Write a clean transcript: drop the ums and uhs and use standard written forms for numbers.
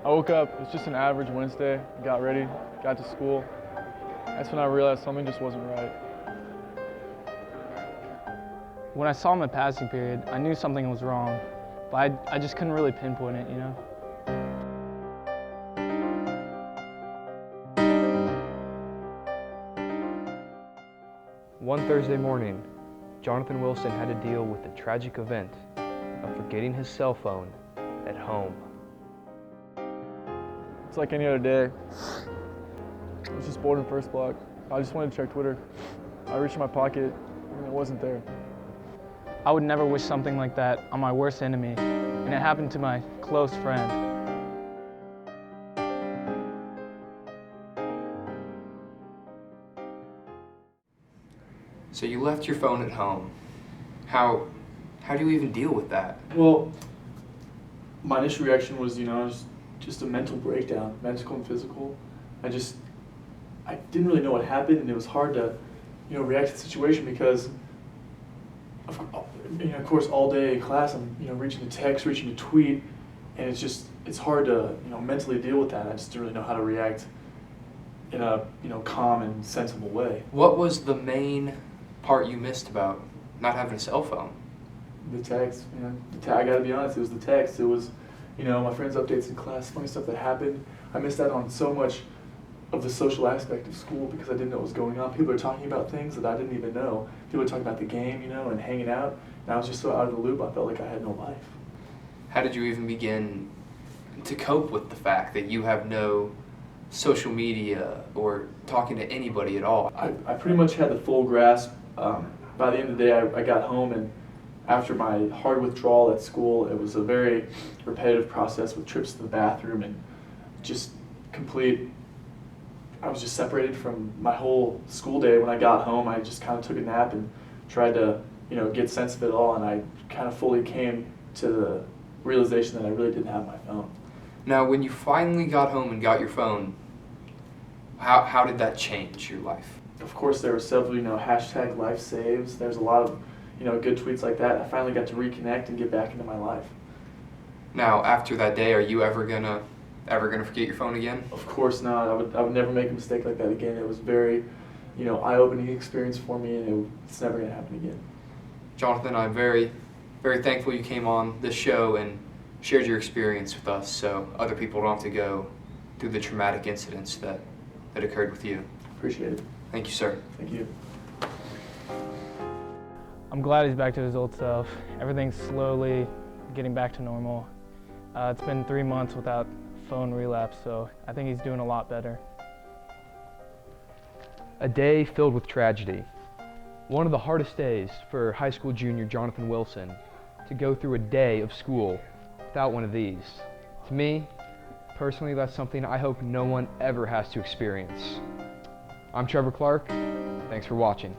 I woke up, it was just an average Wednesday, got ready, got to school. That's when I realized something just wasn't right. When I saw my passing period, I knew something was wrong, but I just couldn't really pinpoint it, you know? One Thursday morning, Jonathan Wilson had to deal with the tragic event of forgetting his cell phone at home. It's like any other day. I was just bored in first block. I just wanted to check Twitter. I reached in my pocket and it wasn't there. I would never wish something like that on my worst enemy, and it happened to my close friend. So you left your phone at home. How do you even deal with that? Well, my initial reaction was, just a mental breakdown, mental and physical. I didn't really know what happened, and it was hard to, react to the situation because, of course, all day in class, I'm, reaching to text, reaching to tweet, and it's hard to, mentally deal with that. I just didn't really know how to react in a, calm and sensible way. What was the main part you missed about not having a cell phone? The text, I gotta be honest, it was the text. It was, my friends' updates in class, funny stuff that happened. I missed out on so much of the social aspect of school because I didn't know what was going on. People are talking about things that I didn't even know. People are talking about the game, and hanging out. And I was just so out of the loop, I felt like I had no life. How did you even begin to cope with the fact that you have no social media or talking to anybody at all? I pretty much had the full grasp. By the end of the day, I got home, and after my hard withdrawal at school, it was a very repetitive process with trips to the bathroom and just I was just separated from my whole school day. When I got home, I just kind of took a nap and tried to, get sense of it all, and I kind of fully came to the realization that I really didn't have my phone. Now, when you finally got home and got your phone, how did that change your life? Of course, there were several, hashtag life saves. There's a lot of, good tweets like that. I finally got to reconnect and get back into my life. Now, after that day, are you ever gonna forget your phone again? Of course not. I would never make a mistake like that again. It was very, eye-opening experience for me, and it's never gonna happen again. Jonathan, I'm very, very thankful you came on this show and shared your experience with us so other people don't have to go through the traumatic incidents that occurred with you. Appreciate it. Thank you, sir. Thank you. I'm glad he's back to his old self. Everything's slowly getting back to normal. It's been 3 months without phone relapse, so I think he's doing a lot better. A day filled with tragedy. One of the hardest days for high school junior Jonathan Wilson to go through a day of school without one of these. To me, personally, that's something I hope no one ever has to experience. I'm Trevor Clark. Thanks for watching.